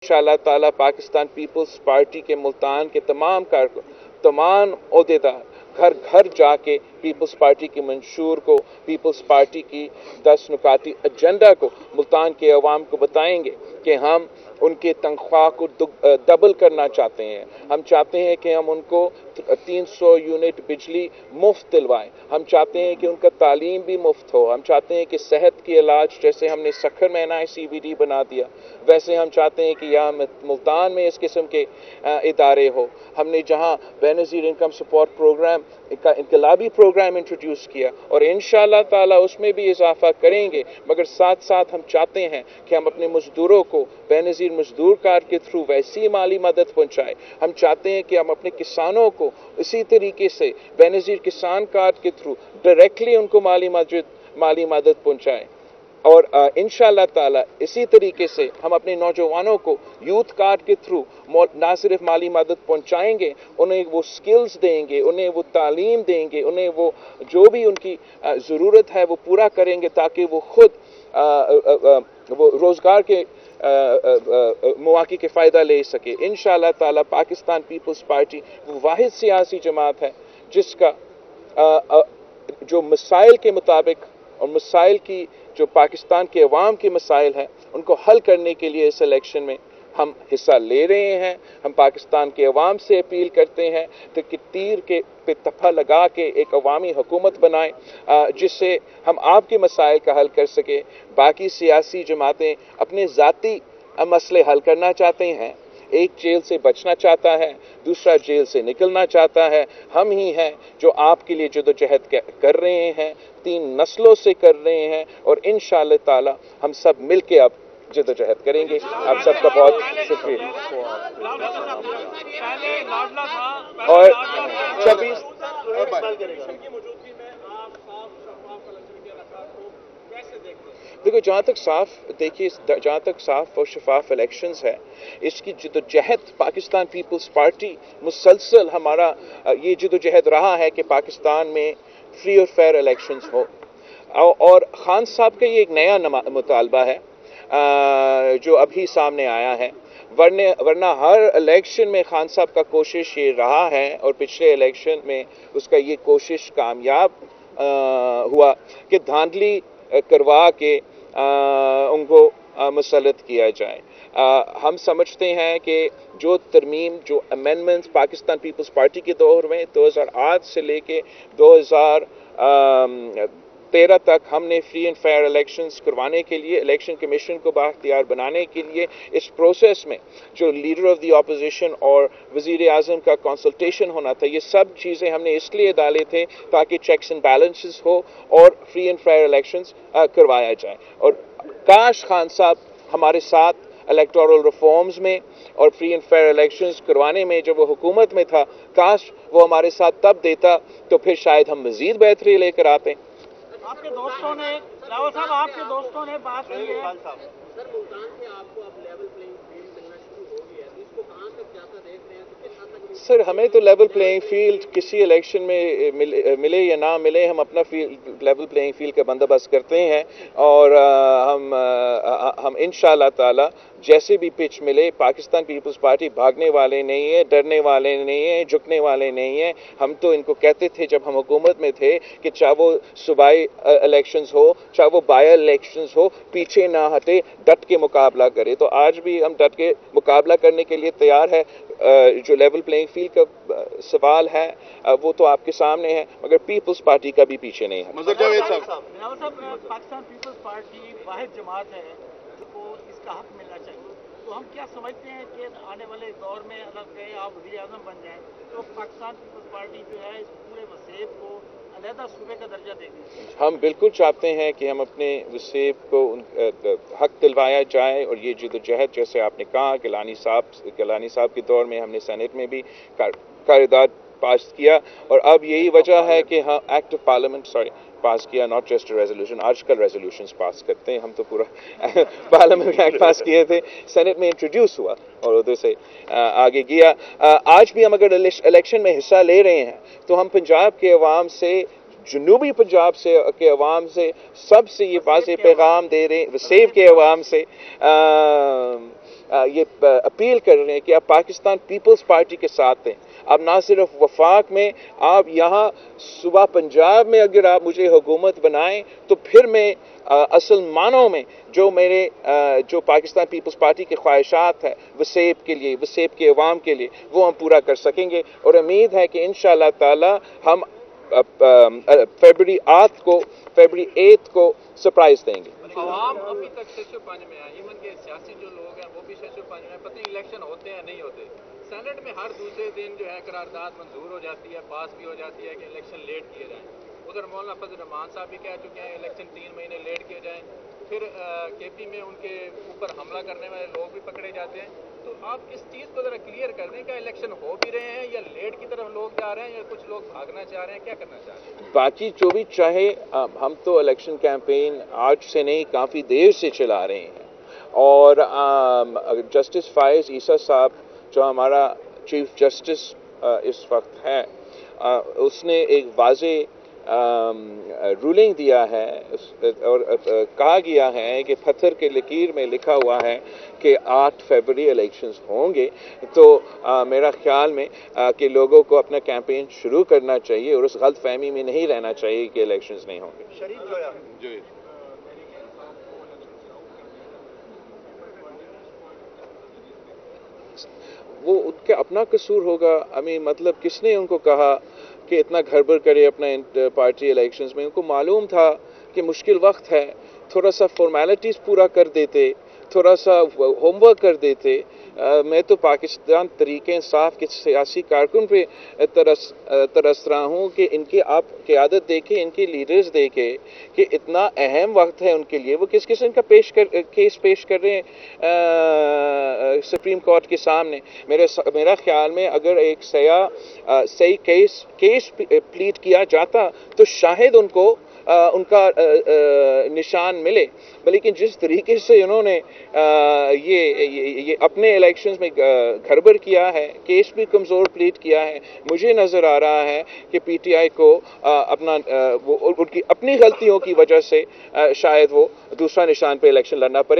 इंशाअल्लाह ताला Pakistan peoples party के मुल्तान के तमाम कारकुन, तमाम ओहदेदार घर घर जाके पीपल्स पार्टी के मंशूर को, पीपल्स पार्टी की 10 नुकाती एजेंडा को मुल्तान के अवाम को बताएंगे कि हम उनके तनख्वाह को डबल करना चाहते हैं। हम चाहते हैं कि हम उनको 300 यूनिट बिजली मुफ्त दिलवाएं। हम चाहते हैं कि उनका तालीम भी मुफ्त हो। हम चाहते हैं कि सेहत की इलाज, जैसे हमने सखर में CBD बना दिया, वैसे हम चाहते हैं कि यहाँ मुल्तान में इस किस्म के इदारे हो। हमने जहाँ बेनज़ीर इनकम सपोर्ट प्रोग्राम का इनकलाबी प्रोग्राम इंट्रोड्यूस किया और इंशाअल्लाह ताला उसमें भी इजाफा करेंगे, मगर साथ साथ हम चाहते हैं कि हम अपने मजदूरों को बेनज़ीर मजदूर कार्ड के थ्रू वैसी माली मदद पहुँचाएं। हम चाहते हैं कि हम अपने किसानों को इसी तरीके से बेनज़ीर किसान कार्ड के थ्रू डायरेक्टली उनको माली मदद पहुँचाएं। और इंशाअल्लाह ताला इसी तरीके से हम अपने नौजवानों को यूथ कार्ड के थ्रू ना सिर्फ माली मदद पहुंचाएंगे, उन्हें वो स्किल्स देंगे, उन्हें वो तालीम देंगे, उन्हें वो जो भी उनकी ज़रूरत है वो पूरा करेंगे ताकि वो खुद वो रोज़गार के मौके के फ़ायदा ले सके। इंशाअल्लाह ताला पाकिस्तान पीपल्स पार्टी वो वाहिद सियासी जमात है जिसका जो मसाइल के मुताबिक और मसाइल की जो पाकिस्तान के अवाम के मसाइल हैं उनको हल करने के लिए इस इलेक्शन में हम हिस्सा ले रहे हैं। हम पाकिस्तान के अवाम से अपील करते हैं कि तीर के पे तफा लगा के एक अवामी हुकूमत बनाएं जिससे हम आपके मसाइल का हल कर सकें। बाकी सियासी जमातें अपने ज़ाती मसले हल करना चाहते हैं, एक जेल से बचना चाहता है, दूसरा जेल से निकलना चाहता है। हम ही हैं जो आपके लिए जदोजहद कर रहे हैं, 3 नस्लों से कर रहे हैं और इंशाअल्लाह ताला हम सब मिल के अब जदोजहद करेंगे। आप सबका बहुत शुक्रिया। और 26 देखो, जहाँ तक साफ और शफाफ इलेक्शंस है, इसकी जदोजहद पाकिस्तान पीपल्स पार्टी मुसलसल हमारा ये जदोजहद रहा है कि पाकिस्तान में फ्री और फेयर इलेक्शंस हो। और खान साहब का ये एक नया मुतालबा है जो अभी सामने आया है, वरना हर इलेक्शन में खान साहब का कोशिश ये रहा है और पिछले इलेक्शन में उसका ये कोशिश कामयाब हुआ कि धांधली करवा के उनको मुसल्लत किया जाए। हम समझते हैं कि जो तरमीम, जो अमेंडमेंट्स पाकिस्तान पीपल्स पार्टी के दौर में 2008 से लेके 2013 तक हमने फ्री एंड फेयर इलेक्शंस करवाने के लिए, इलेक्शन कमीशन को बाख्तियार बनाने के लिए इस प्रोसेस में जो लीडर ऑफ द अपोजिशन और वज़ीर आज़म का कंसल्टेशन होना था, ये सब चीज़ें हमने इसलिए डाले थे ताकि चेक्स एंड बैलेंसेस हो और फ्री एंड फेयर इलेक्शंस करवाया जाए। और काश खान साहब हमारे साथ इलेक्टोरल रिफॉर्म्स में और फ्री एंड फेयर इलेक्शंस करवाने में जब वो हुकूमत में था, काश वो हमारे साथ तब देता तो फिर शायद हम मज़ीद बेहतरी लेकर आते। आपके दोस्तों ने, रावत साहब, आपके दोस्तों ने बात की है सर, मुल्तान से आपको अब लेवल प्लेइंग फील्ड मिलना शुरू हो गया है, इसको कहाँ तक जाता देख रहे हैं? तो किस हद तक? सर, हमें तो लेवल प्लेइंग फील्ड किसी इलेक्शन में मिले या ना मिले, हम अपना लेवल प्लेइंग फील्ड का बंदोबस्त करते हैं और हम इंशाअल्लाह ताला जैसे भी पिच मिले, पाकिस्तान पीपल्स पार्टी भागने वाले नहीं है, डरने वाले नहीं है, झुकने वाले नहीं है। हम तो इनको कहते थे जब हम हुकूमत में थे कि चाहे वो सूबाई इलेक्शंस हो, चाहे वो बाई इलेक्शंस हो, पीछे ना हटे, डट के मुकाबला करे। तो आज भी हम डट के मुकाबला करने के लिए तैयार है। जो लेवल प्लेइंग फील्ड का सवाल है वो तो आपके सामने है, मगर पीपल्स पार्टी का भी पीछे नहीं है। पाकिस्तान पीपल्स पार्टी वाहिद जमात है जिसको इसका हक मिलना चाहिए, तो हम क्या समझते हैं कि आने वाले दौर में अगर कहीं आप वज़ीर आज़म बन जाएं तो पाकिस्तान पीपल्स पार्टी जो है इस पूरे वसेब को अलहदा सूबे का दर्जा देगी? हम बिल्कुल चाहते हैं कि हम अपने वसेब को हक दिलवाया जाए और ये जदोजहद, जैसे आपने कहा, गिलानी साहब के दौर में हमने सेनेट में भी करारदाद पास किया और अब यही वजह है कि हाँ, एक्ट ऑफ पार्लियामेंट पास किया, नॉट जस्ट रेजोल्यूशन। आजकल रेजोल्यूशंस पास करते हैं, हम तो पूरा पार्लियामेंट एक्ट पास किए थे, सेनेट में इंट्रोड्यूस हुआ और उधर से आगे गया। आज भी हम अगर इलेक्शन में हिस्सा ले रहे हैं तो हम पंजाब के अवाम से, जनूबी पंजाब से के अवाम से, सबसे ये वाज़ेह पैगाम दे रहे हैं, वसेब के अवाम से یہ اپیل کر رہے ہیں کہ آپ پاکستان پیپلز پارٹی کے ساتھ ہیں. اب نہ صرف وفاق میں، آپ یہاں صوبہ پنجاب میں اگر آپ مجھے حکومت بنائیں تو پھر میں اصل معنوں میں جو پاکستان پیپلز پارٹی کے خواہشات ہیں وسیب کے لیے، وسیب کے عوام کے لیے، وہ ہم پورا کر سکیں گے. اور امید ہے کہ انشاءاللہ تعالی ہم فیبرری 8 کو سرپرائز دیں گے. عوام ابھی تک ششو پانچ میں ہے، ایون کہ سیاسی جو لوگ ہیں وہ بھی ششو پانچ میں ہیں. پتہ نہیں الیکشن ہوتے ہیں نہیں ہوتے. سینٹ میں ہر دوسرے دن جو ہے قرارداد منظور ہو جاتی ہے، پاس بھی ہو جاتی ہے کہ الیکشن لیٹ کیے جائیں. ادھر مولانا فضل الرحمان صاحب بھی کہہ چکے ہیں الیکشن 3 مہینے لیٹ کیے جائیں. پھر کے پی میں ان کے اوپر حملہ کرنے والے لوگ بھی پکڑے جاتے ہیں. تو آپ اس چیز کو ذرا کلیئر کر دیں کہ الیکشن ہو بھی رہے ہیں یا لیٹ کی طرف لوگ جا رہے ہیں یا کچھ لوگ بھاگنا چاہ رہے ہیں، کیا کرنا چاہ رہے ہیں؟ باقی جو بھی چاہے، ہم تو الیکشن کیمپین آج سے نہیں کافی دیر سے چلا رہے ہیں. اور جسٹس فائز عیسیٰ صاحب جو ہمارا چیف جسٹس اس وقت ہے، اس نے ایک واضح رولنگ دیا ہے اور کہا گیا ہے کہ پتھر کے لکیر میں لکھا ہوا ہے کہ 8 فروری الیکشنز ہوں گے. تو میرا خیال میں کہ لوگوں کو اپنا کیمپین شروع کرنا چاہیے اور اس غلط فہمی میں نہیں رہنا چاہیے کہ الیکشنز نہیں ہوں گے. وہ ان کا اپنا قصور ہوگا. مطلب کس نے ان کو کہا کہ اتنا گھڑبڑ کرے اپنا پارٹی الیکشنز میں؟ ان کو معلوم تھا کہ مشکل وقت ہے، تھوڑا سا فارمیلٹیز پورا کر دیتے، تھوڑا سا ہوم ورک کر دیتے. میں تو پاکستان تحریک انصاف کے سیاسی کارکن پہ ترس رہا ہوں کہ ان کی آپ قیادت دیکھیں، ان کی لیڈرز دیکھیں کہ اتنا اہم وقت ہے ان کے لیے. وہ کس قسم کا کیس پیش کر رہے ہیں سپریم کورٹ کے سامنے. میرا خیال میں اگر ایک صحیح کیس پلیٹ کیا جاتا تو شاید ان کا نشان ملے. لیکن جس طریقے سے انہوں نے یہ اپنے الیکشنز میں گڑبڑ کیا ہے، کیس بھی کمزور پلیٹ کیا ہے، مجھے نظر آ رہا ہے کہ پی ٹی آئی کو ان کی اپنی غلطیوں کی وجہ سے شاید وہ دوسرا نشان پہ الیکشن لڑنا پڑے.